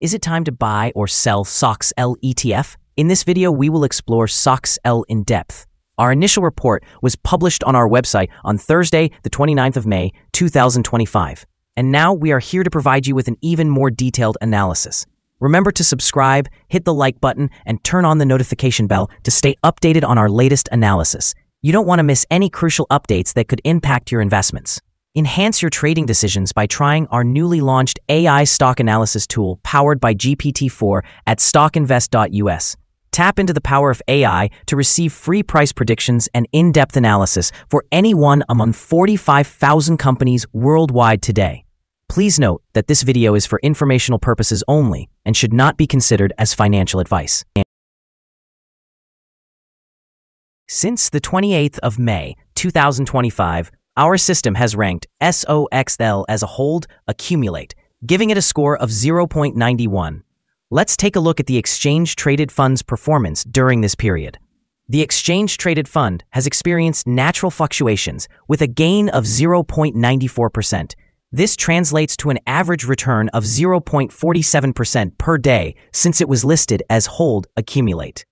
Is it time to buy or sell SOXL ETF? In this video, we will explore SOXL in depth. Our initial report was published on our website on Thursday, the 29th of May, 2025. And now we are here to provide you with an even more detailed analysis. Remember to subscribe, hit the like button, and turn on the notification bell to stay updated on our latest analysis. You don't want to miss any crucial updates that could impact your investments. Enhance your trading decisions by trying our newly launched AI stock analysis tool powered by GPT-4 at StockInvest.us. Tap into the power of AI to receive free price predictions and in-depth analysis for any one among 45,000 companies worldwide today. Please note that this video is for informational purposes only and should not be considered as financial advice. Since the 28th of May, 2025, our system has ranked SOXL as a hold accumulate, giving it a score of 0.91. Let's take a look at the exchange-traded fund's performance during this period. The exchange-traded fund has experienced natural fluctuations with a gain of 0.94%. This translates to an average return of 0.47% per day since it was listed as hold accumulate.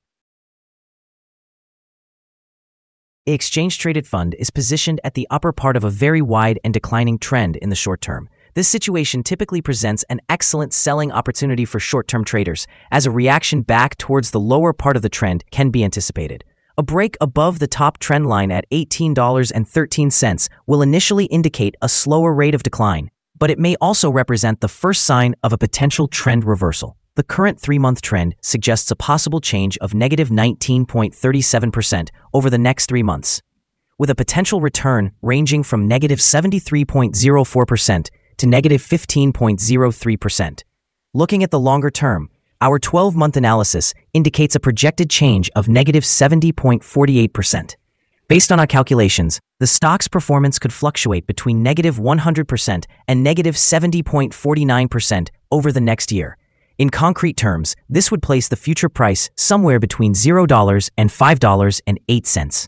The exchange-traded fund is positioned at the upper part of a very wide and declining trend in the short term. This situation typically presents an excellent selling opportunity for short-term traders, as a reaction back towards the lower part of the trend can be anticipated. A break above the top trend line at $18.13 will initially indicate a slower rate of decline, but it may also represent the first sign of a potential trend reversal. The current 3-month trend suggests a possible change of negative 19.37% over the next 3 months, with a potential return ranging from negative 73.04% to negative 15.03%. Looking at the longer term, our 12-month analysis indicates a projected change of negative 70.48%. Based on our calculations, the stock's performance could fluctuate between negative 100% and negative 70.49% over the next year. In concrete terms, this would place the future price somewhere between $0 and $5.08.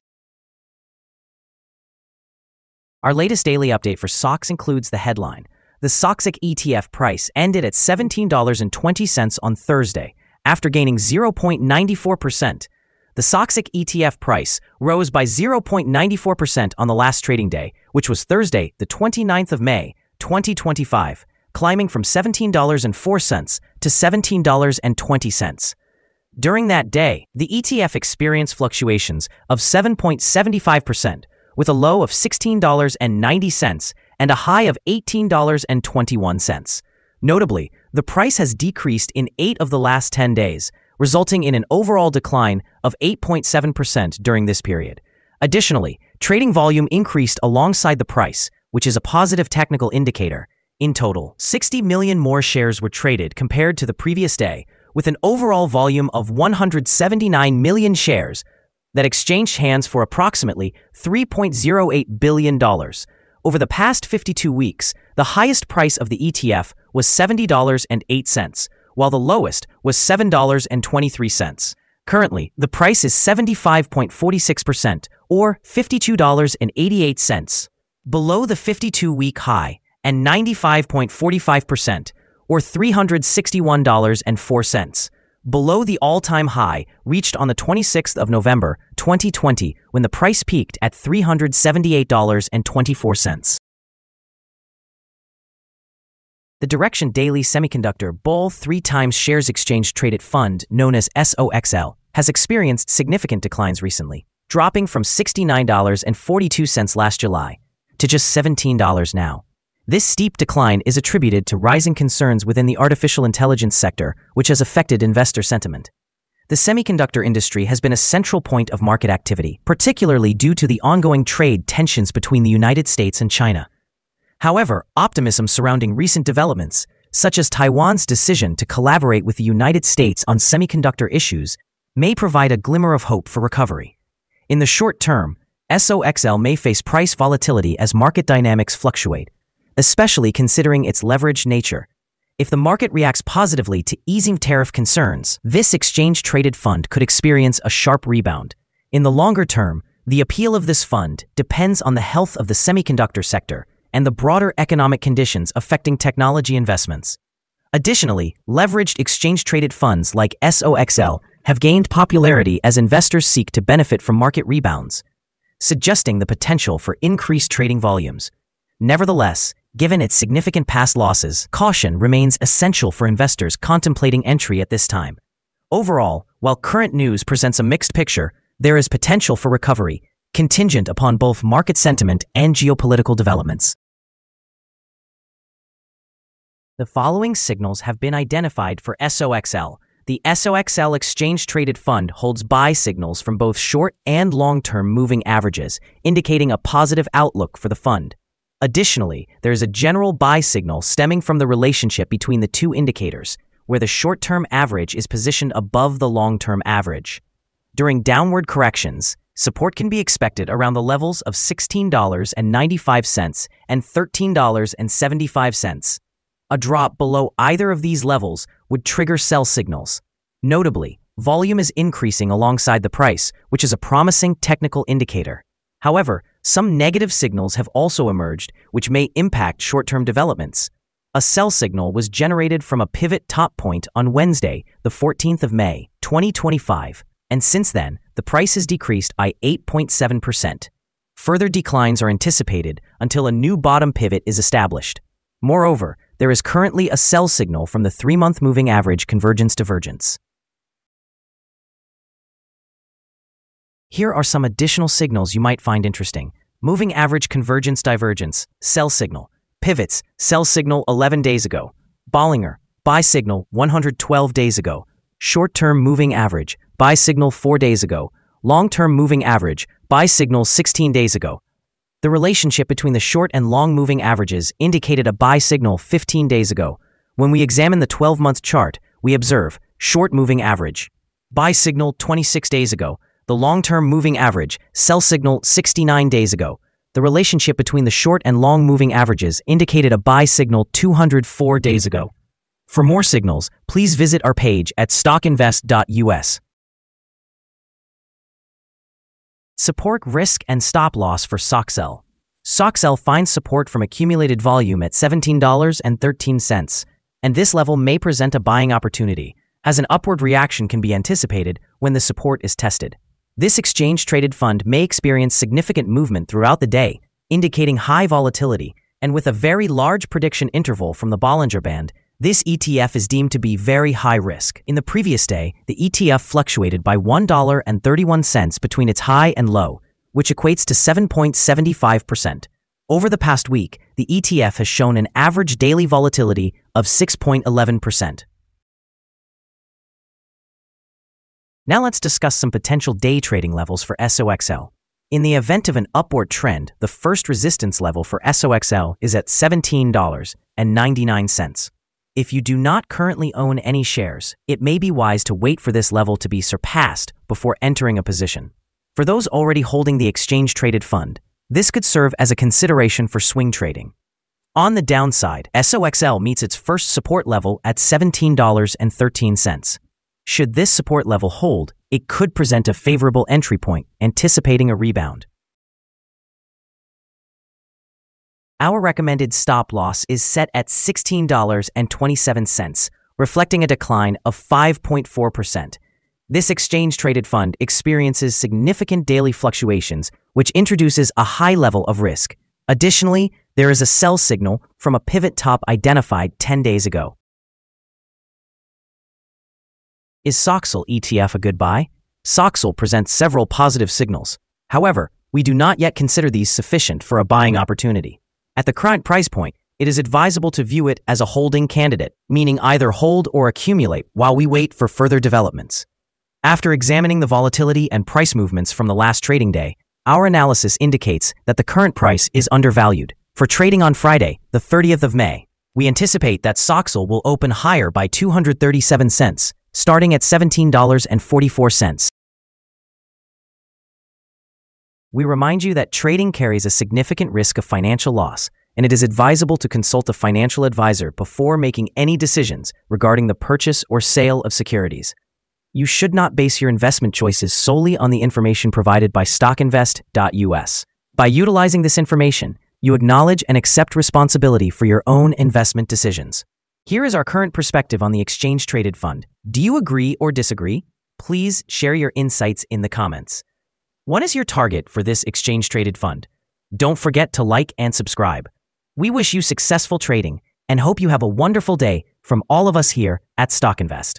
Our latest daily update for SOX includes the headline. The SOXL ETF price ended at $17.20 on Thursday, after gaining 0.94%. The SOXL ETF price rose by 0.94% on the last trading day, which was Thursday, the 29th of May, 2025. Climbing from $17.04 to $17.20. During that day, the ETF experienced fluctuations of 7.75%, with a low of $16.90 and a high of $18.21. Notably, the price has decreased in 8 of the last 10 days, resulting in an overall decline of 8.7% during this period. Additionally, trading volume increased alongside the price, which is a positive technical indicator. In total, 60 million more shares were traded compared to the previous day, with an overall volume of 179 million shares that exchanged hands for approximately $3.08 billion. Over the past 52 weeks, the highest price of the ETF was $70.08, while the lowest was $7.23. Currently, the price is 75.46%, or $52.88, below the 52-week high, and 95.45%, or $361.04, below the all-time high reached on the 26th of November, 2020, when the price peaked at $378.24. The Direction Daily Semiconductor Bull 3 times shares exchange traded fund, known as SOXL, has experienced significant declines recently, dropping from $69.42 last July to just $17 now. This steep decline is attributed to rising concerns within the artificial intelligence sector, which has affected investor sentiment. The semiconductor industry has been a central point of market activity, particularly due to the ongoing trade tensions between the United States and China. However, optimism surrounding recent developments, such as Taiwan's decision to collaborate with the United States on semiconductor issues, may provide a glimmer of hope for recovery. In the short term, SOXL may face price volatility as market dynamics fluctuate, especially considering its leveraged nature. If the market reacts positively to easing tariff concerns, this exchange-traded fund could experience a sharp rebound. In the longer term, the appeal of this fund depends on the health of the semiconductor sector and the broader economic conditions affecting technology investments. Additionally, leveraged exchange-traded funds like SOXL have gained popularity as investors seek to benefit from market rebounds, suggesting the potential for increased trading volumes. Nevertheless, given its significant past losses, caution remains essential for investors contemplating entry at this time. Overall, while current news presents a mixed picture, there is potential for recovery, contingent upon both market sentiment and geopolitical developments. The following signals have been identified for SOXL. The SOXL exchange-traded fund holds buy signals from both short and long-term moving averages, indicating a positive outlook for the fund. Additionally, there is a general buy signal stemming from the relationship between the two indicators, where the short-term average is positioned above the long-term average. During downward corrections, support can be expected around the levels of $16.95 and $13.75. A drop below either of these levels would trigger sell signals. Notably, volume is increasing alongside the price, which is a promising technical indicator. However, some negative signals have also emerged, which may impact short-term developments. A sell signal was generated from a pivot top point on Wednesday, the 14th of May, 2025, and since then, the price has decreased by 8.7%. Further declines are anticipated until a new bottom pivot is established. Moreover, there is currently a sell signal from the 3-month moving average convergence divergence. Here are some additional signals you might find interesting. Moving average convergence divergence, sell signal. Pivots, sell signal 11 days ago. Bollinger, buy signal 112 days ago. Short-term moving average, buy signal 4 days ago. Long-term moving average, buy signal 16 days ago. The relationship between the short and long moving averages indicated a buy signal 15 days ago. When we examine the 12-month chart, we observe short moving average, buy signal 26 days ago. The long-term moving average, sell signal 69 days ago. The relationship between the short and long moving averages indicated a buy signal 204 days ago. For more signals, please visit our page at StockInvest.us. Support, risk, and stop loss for SOXL. SOXL finds support from accumulated volume at $17.13, and this level may present a buying opportunity, as an upward reaction can be anticipated when the support is tested. This exchange-traded fund may experience significant movement throughout the day, indicating high volatility, and with a very large prediction interval from the Bollinger Band, this ETF is deemed to be very high risk. In the previous day, the ETF fluctuated by $1.31 between its high and low, which equates to 7.75%. Over the past week, the ETF has shown an average daily volatility of 6.11%. Now let's discuss some potential day trading levels for SOXL. In the event of an upward trend, the first resistance level for SOXL is at $17.99. If you do not currently own any shares, it may be wise to wait for this level to be surpassed before entering a position. For those already holding the exchange-traded fund, this could serve as a consideration for swing trading. On the downside, SOXL meets its first support level at $17.13. Should this support level hold, it could present a favorable entry point, anticipating a rebound. Our recommended stop loss is set at $16.27, reflecting a decline of 5.4%. This exchange-traded fund experiences significant daily fluctuations, which introduces a high level of risk. Additionally, there is a sell signal from a pivot top identified 10 days ago. Is SOXL ETF a good buy? SOXL presents several positive signals. However, we do not yet consider these sufficient for a buying opportunity. At the current price point, it is advisable to view it as a holding candidate, meaning either hold or accumulate while we wait for further developments. After examining the volatility and price movements from the last trading day, our analysis indicates that the current price is undervalued. For trading on Friday, the 30th of May, we anticipate that SOXL will open higher by 237 cents, starting at $17.44. We remind you that trading carries a significant risk of financial loss, and it is advisable to consult a financial advisor before making any decisions regarding the purchase or sale of securities. You should not base your investment choices solely on the information provided by StockInvest.us. By utilizing this information, you acknowledge and accept responsibility for your own investment decisions. Here is our current perspective on the exchange-traded fund. Do you agree or disagree? Please share your insights in the comments. What is your target for this exchange-traded fund? Don't forget to like and subscribe. We wish you successful trading and hope you have a wonderful day from all of us here at StockInvest.